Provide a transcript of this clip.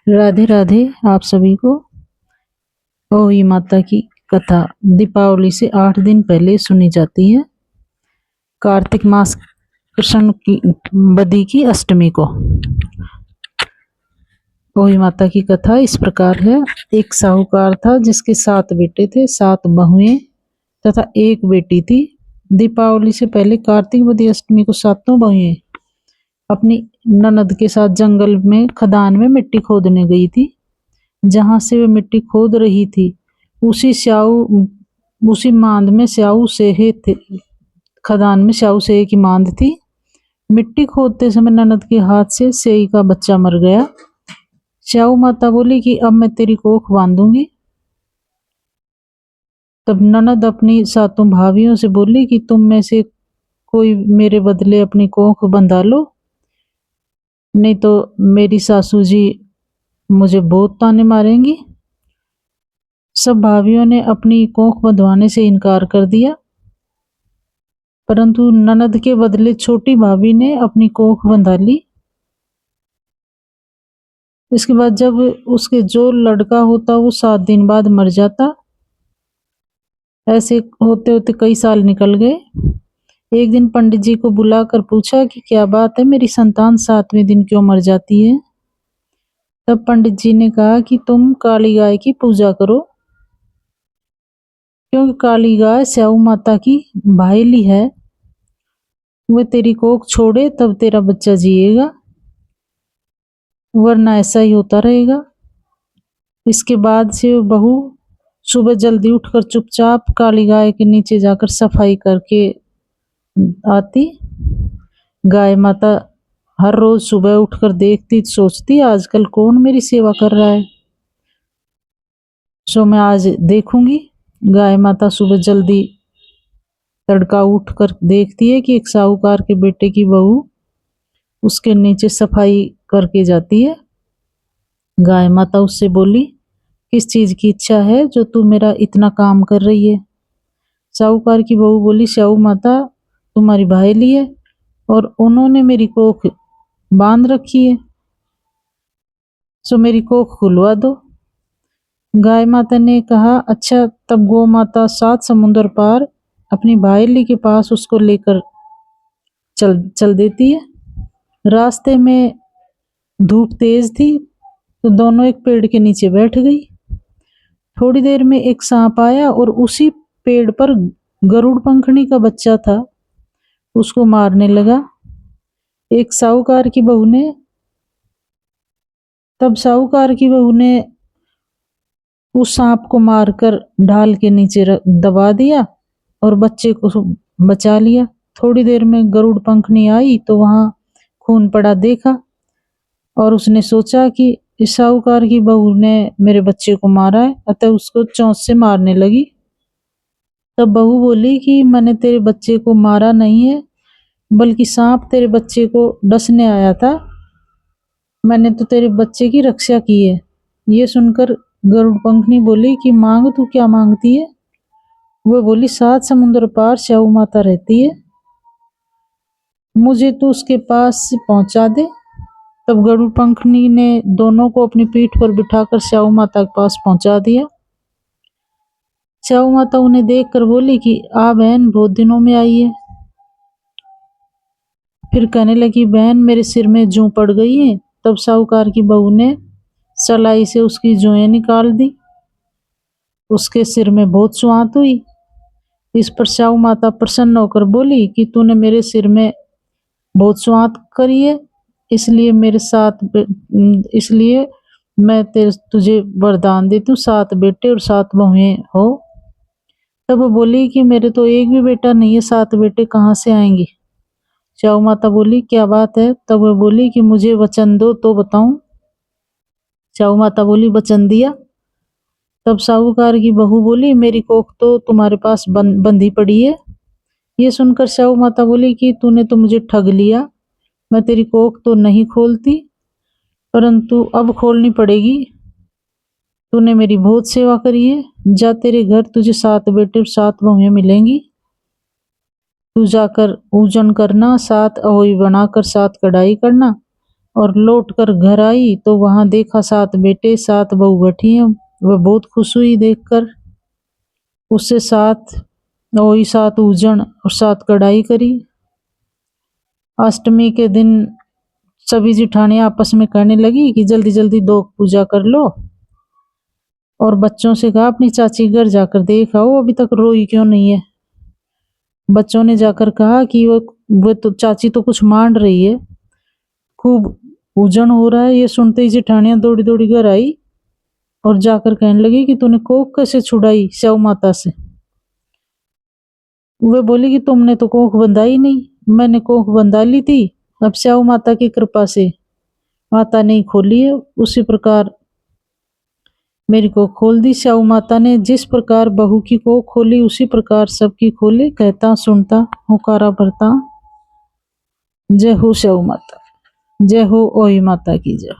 राधे राधे आप सभी को। ओही माता की कथा दीपावली से 8 दिन पहले सुनी जाती है, कार्तिक मास कृष्ण की बदी की अष्टमी को। ओही माता की कथा इस प्रकार है। एक साहूकार था जिसके 7 बेटे थे, 7 बहुएं तथा एक बेटी थी। दीपावली से पहले कार्तिक बदी अष्टमी को सातों बहुएं अपनी ननद के साथ जंगल में खदान में मिट्टी खोदने गई थी। जहां से वे मिट्टी खोद रही थी उसी मांद में स्याऊ सेहे थे। खदान में स्याऊ सेहे की मांद थी। मिट्टी खोदते समय ननद के हाथ से सेई का बच्चा मर गया। स्याऊ माता बोली कि अब मैं तेरी कोख बांधूंगी। तब ननद अपनी सातों भाभियों से बोली कि तुम में से कोई मेरे बदले अपनी कोख बंधा लो, नहीं तो मेरी सासू जी मुझे बहुत ताने मारेंगी। सब भाभियों ने अपनी कोख बंधवाने से इनकार कर दिया, परंतु ननद के बदले छोटी भाभी ने अपनी कोख बंधा ली। इसके बाद जब उसके जो लड़का होता वो 7 दिन बाद मर जाता। ऐसे होते होते कई साल निकल गए। एक दिन पंडित जी को बुलाकर पूछा कि क्या बात है, मेरी संतान 7वें दिन क्यों मर जाती है। तब पंडित जी ने कहा कि तुम काली गाय की पूजा करो, क्योंकि काली गाय स्याऊ माता की भाईली है। वह तेरी कोख छोड़े तब तेरा बच्चा जिएगा, वरना ऐसा ही होता रहेगा। इसके बाद से बहू सुबह जल्दी उठकर चुपचाप काली गाय के नीचे जाकर सफाई करके आती। गाय माता हर रोज सुबह उठकर देखती, सोचती आजकल कौन मेरी सेवा कर रहा है, सो मैं आज देखूंगी। गाय माता सुबह जल्दी तड़का उठकर देखती है कि एक साहूकार के बेटे की बहू उसके नीचे सफाई करके जाती है। गाय माता उससे बोली, किस चीज की इच्छा है जो तू मेरा इतना काम कर रही है। साहूकार की बहू बोली, स्याऊ माता तुम्हारी भाईली है और उन्होंने मेरी कोख बांध रखी है, सो मेरी कोख खुलवा दो। गाय माता ने कहा, अच्छा। तब गौ माता 7 समुंदर पार अपनी भाईली के पास उसको लेकर चल देती है। रास्ते में धूप तेज थी तो दोनों एक पेड़ के नीचे बैठ गई। थोड़ी देर में एक सांप आया और उसी पेड़ पर गरुड़ पंखनी का बच्चा था, उसको मारने लगा। एक साहूकार की बहू ने तब साहूकार की बहू ने उस सांप को मारकर ढाल के नीचे दबा दिया और बच्चे को बचा लिया। थोड़ी देर में गरुड़ पंखनी आई तो वहां खून पड़ा देखा और उसने सोचा कि इस साहूकार की बहू ने मेरे बच्चे को मारा है, अतः उसको चोंच से मारने लगी। तब बहू बोली कि मैंने तेरे बच्चे को मारा नहीं है, बल्कि सांप तेरे बच्चे को डसने आया था। मैंने तो तेरे बच्चे की रक्षा की है। ये सुनकर गरुड़ पंखनी बोली कि मांग, तू क्या मांगती है। वो बोली, 7 समुद्र पार स्याऊ माता रहती है, मुझे तो उसके पास पहुंचा दे। तब गरुड़ पंखनी ने दोनों को अपनी पीठ पर बिठाकर स्याऊ माता के पास पहुंचा दिया। स्याऊ माता उन्हें देखकर बोली कि आ बहन, बहुत दिनों में आई है। फिर कहने लगी, बहन मेरे सिर में जूं पड़ गई है। तब साहूकार की बहू ने सलाई से उसकी जुएं निकाल दी। उसके सिर में बहुत सुआंत हुई। इस पर स्याऊ माता प्रसन्न होकर बोली कि तूने मेरे सिर में बहुत सुआंत करी है, इसलिए मैं तुझे वरदान देती हूँ, 7 बेटे और 7 बहुएं हो। तब वो बोली कि मेरे तो एक भी बेटा नहीं है, 7 बेटे कहाँ से आएंगे। स्याऊ माता बोली, क्या बात है। तब वो बोली कि मुझे वचन दो तो बताऊं। स्याऊ माता बोली, वचन दिया। तब साहूकार की बहू बोली, मेरी कोख तो तुम्हारे पास बंधी पड़ी है। ये सुनकर स्याऊ माता बोली कि तूने तो मुझे ठग लिया, मैं तेरी कोख तो नहीं खोलती, परंतु अब खोलनी पड़ेगी। तूने मेरी बहुत सेवा करी है, जा तेरे घर तुझे 7 बेटे और 7 बहुएं मिलेंगी। तू जाकर पूजन करना, 7 अहोई बनाकर 7 कढ़ाई करना और लौट कर घर आई तो वहां देखा 7 बेटे 7 बहू बैठी हैं। वह बहुत खुश हुई देखकर। उससे 7 ऊजन और 7 कढ़ाई करी। अष्टमी के दिन सभी जिठानियां आपस में कहने लगी कि जल्दी जल्दी 2 पूजा कर लो, और बच्चों से कहा अपनी चाची घर जाकर देख आओ अभी तक रोई क्यों नहीं है। बच्चों ने जाकर कहा कि वो तो चाची तो कुछ मान रही है, खूब पूजन हो रहा है। ये सुनते ही जिठानियां दौड़ी दौड़ी घर आई और जाकर कहने लगी कि तूने कोख कैसे छुड़ाई स्याऊ माता से। वे बोली कि तुमने तो कोख बंधाई नहीं। मैंने कोख बंधा ली थी, अब स्याऊ माता की कृपा से माता ने खोली है, उसी प्रकार मेरी कोख खोल दी। स्याऊ माता ने जिस प्रकार बहू की कोख खोली उसी प्रकार सबकी खोली। कहता सुनता हुकारा भरता। जय हो स्याऊ माता, जय हो ओही माता की जय।